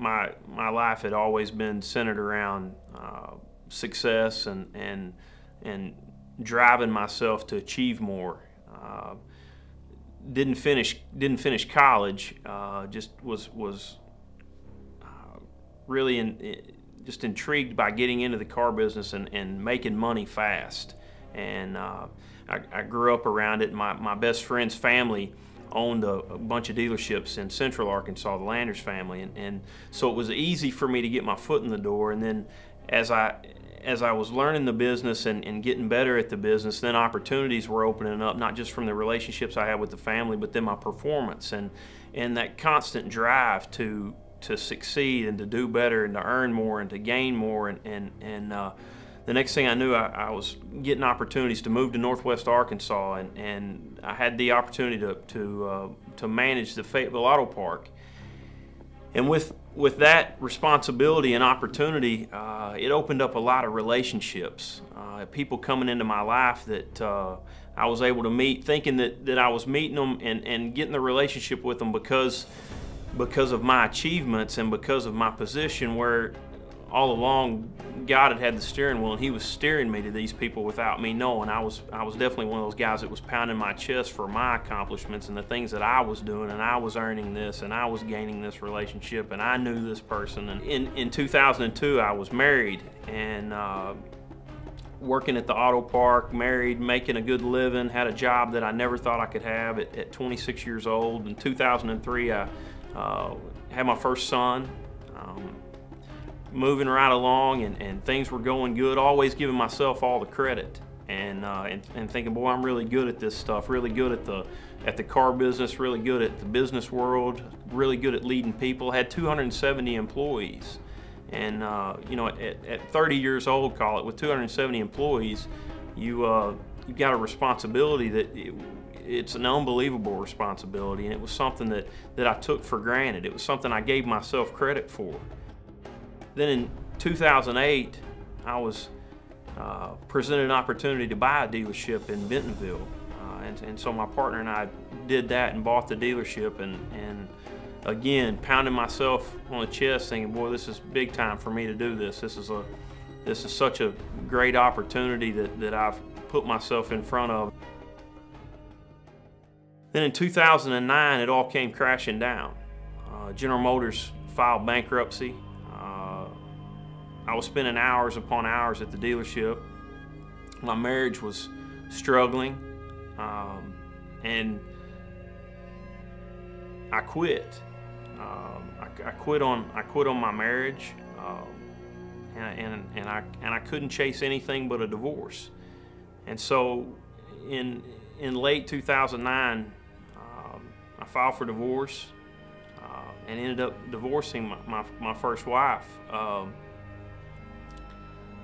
my life had always been centered around success and driving myself to achieve more. Didn't finish college. Just was really just intrigued by getting into the car business and making money fast. And I grew up around it. My best friend's family owned a bunch of dealerships in Central Arkansas, the Landers family, and so it was easy for me to get my foot in the door. And then as I was learning the business and getting better at the business, then opportunities were opening up, not just from the relationships I had with the family, but then my performance and that constant drive to succeed and to do better and to earn more and to gain more. And the next thing I knew, I was getting opportunities to move to Northwest Arkansas, and I had the opportunity to manage the Fayetteville Auto Park. And with that responsibility and opportunity, it opened up a lot of relationships. People coming into my life that I was able to meet, thinking that I was meeting them and getting the relationship with them because of my achievements and because of my position, where all along God had the steering wheel and He was steering me to these people without me knowing. I was definitely one of those guys that was pounding my chest for my accomplishments and the things that I was doing, and I was earning this and I was gaining this relationship and I knew this person. And in 2002 I was married and working at the auto park, married, making a good living, had a job that I never thought I could have at 26 years old. In 2003 I had my first son. Moving right along and things were going good, always giving myself all the credit and thinking, boy, I'm really good at this stuff, really good at the car business, really good at the business world, really good at leading people. Had 270 employees, and you know, at 30 years old, call it, with 270 employees, you've got a responsibility that it's an unbelievable responsibility, and it was something that I took for granted. It was something I gave myself credit for. Then in 2008, I was presented an opportunity to buy a dealership in Bentonville. And so my partner and I did that and bought the dealership, and again, pounding myself on the chest thinking, boy, this is big time for me to do this. This is such a great opportunity that I've put myself in front of. Then in 2009, it all came crashing down. General Motors filed bankruptcy. I was spending hours upon hours at the dealership. My marriage was struggling, and I quit. I quit on my marriage, and I couldn't chase anything but a divorce. And so, in late 2009, I filed for divorce and ended up divorcing my first wife.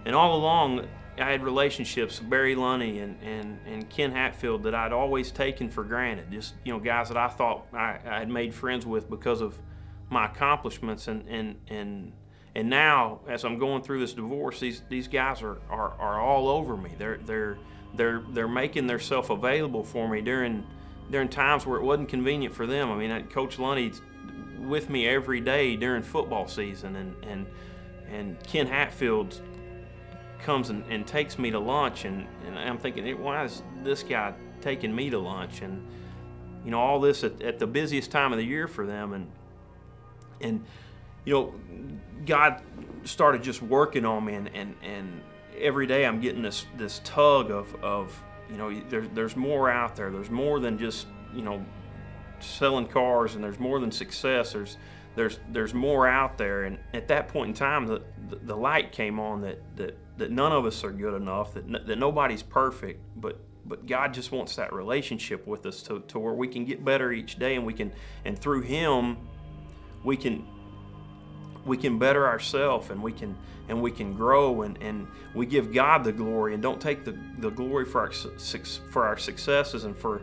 And all along, I had relationships, Barry Lunny and Ken Hatfield, that I'd always taken for granted. Just, you know, guys that I thought I had made friends with because of my accomplishments. And now, as I'm going through this divorce, these guys are all over me. They're making themselves available for me during times where it wasn't convenient for them. I mean, Coach Lunny's with me every day during football season, and Ken Hatfield comes and takes me to lunch, and I'm thinking, why is this guy taking me to lunch? And you know, all this at the busiest time of the year for them, and you know, God started just working on me, and every day I'm getting this tug of you know, there's more out there. There's more than just, you know, selling cars, and there's more than success. There's more out there. And at that point in time, the light came on that none of us are good enough, that nobody's perfect, but God just wants that relationship with us to where we can get better each day, and through Him we can better ourselves, and we can grow, and we give God the glory and don't take the glory for our successes and for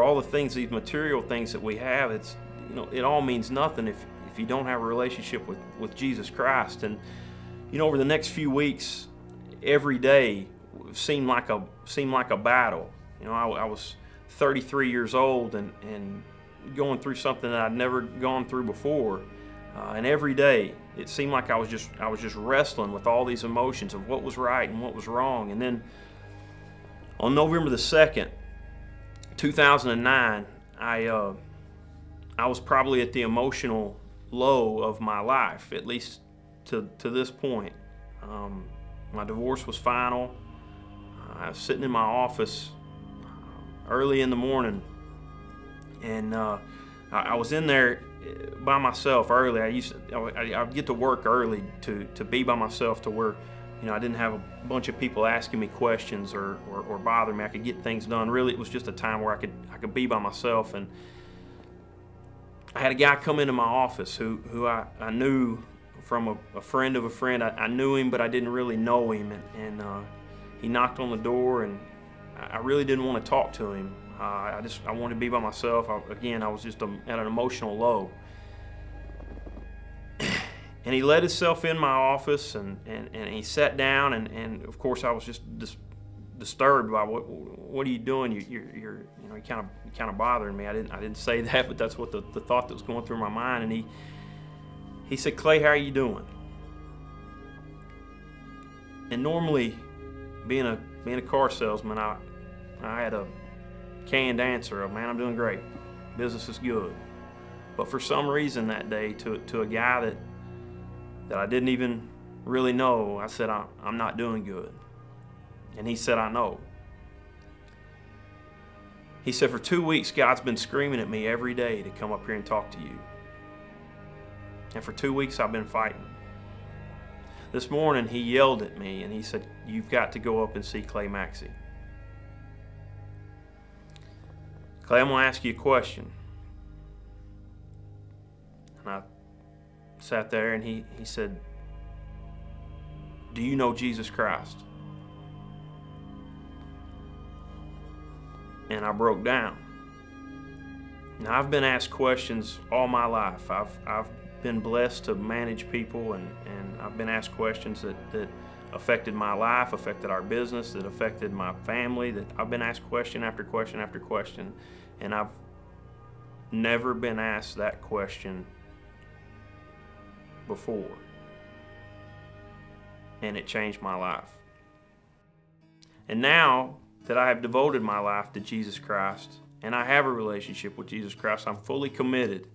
all the things, these material things that we have. It's, you know, it all means nothing if you don't have a relationship with Jesus Christ. And you know, over the next few weeks, every day seemed like a battle. You know, I was 33 years old and going through something that I'd never gone through before. And every day it seemed like I was just wrestling with all these emotions of what was right and what was wrong. And then on November the 2nd, 2009, I was probably at the emotional low of my life, at least to this point. My divorce was final. I was sitting in my office early in the morning, and I was in there by myself early. I'd get to work early to be by myself, to where, you know, I didn't have a bunch of people asking me questions or bother me. I could get things done. Really, it was just a time where I could be by myself. And I had a guy come into my office who I knew from a friend of a friend. I knew him, but I didn't really know him. And he knocked on the door, and I really didn't want to talk to him. I wanted to be by myself. Again, I was just at an emotional low. And he let himself in my office, and he sat down, and of course I was just disturbed by what are you doing? You're kind of bothering me. I didn't say that, but that's what the thought that was going through my mind. And he said, "Clay, how are you doing?" And normally, being a car salesman, I had a canned answer of, "Man, I'm doing great. Business is good." But for some reason that day, to a guy that I didn't even really know, I said, "I'm not doing good." And he said, "I know." He said, "For 2 weeks, God's been screaming at me every day to come up here and talk to you. And for 2 weeks, I've been fighting. This morning, he yelled at me, and he said, 'You've got to go up and see Clay Maxey.' Clay, I'm going to ask you a question." And I sat there, and he said, "Do you know Jesus Christ?" And I broke down. Now, I've been asked questions all my life. I've been blessed to manage people, and I've been asked questions that affected my life, affected our business, that affected my family, that I've been asked question after question after question, and I've never been asked that question before. And it changed my life. And now that I have devoted my life to Jesus Christ, and I have a relationship with Jesus Christ, I'm fully committed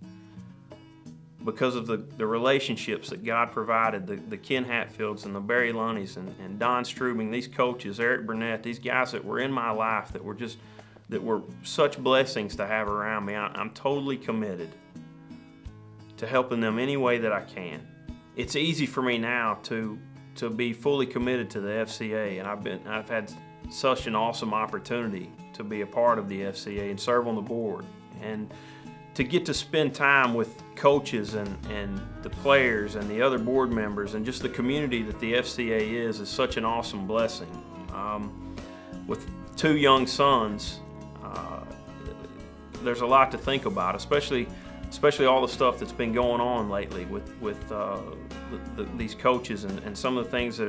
because of the relationships that God provided, the Ken Hatfields and the Barry Lunneys and Don Strubing, these coaches, Eric Burnett, these guys that were in my life that were such blessings to have around me. I'm totally committed to helping them any way that I can. It's easy for me now to be fully committed to the FCA, and I've had such an awesome opportunity to be a part of the FCA and serve on the board, and to get to spend time with coaches and the players and the other board members and just the community that the FCA is such an awesome blessing. With 2 young sons, there's a lot to think about, especially all the stuff that's been going on lately with these coaches and some of the things that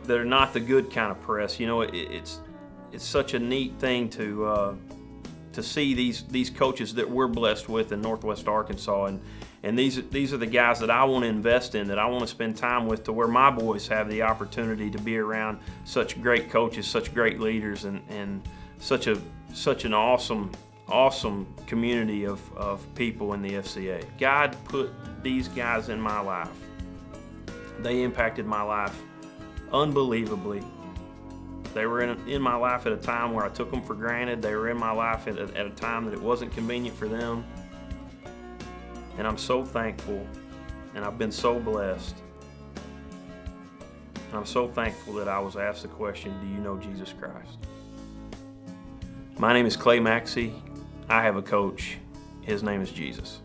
are not the good kind of press. You know, it's such a neat thing to see these coaches that we're blessed with in Northwest Arkansas, and these are the guys that I want to invest in, that I want to spend time with, to where my boys have the opportunity to be around such great coaches, such great leaders, and such an awesome community of people in the FCA. God put these guys in my life. They impacted my life unbelievably. They were in my life at a time where I took them for granted. They were in my life at a time that it wasn't convenient for them. And I'm so thankful, and I've been so blessed. And I'm so thankful that I was asked the question, "Do you know Jesus Christ?" My name is Clay Maxey. I have a coach. His name is Jesus.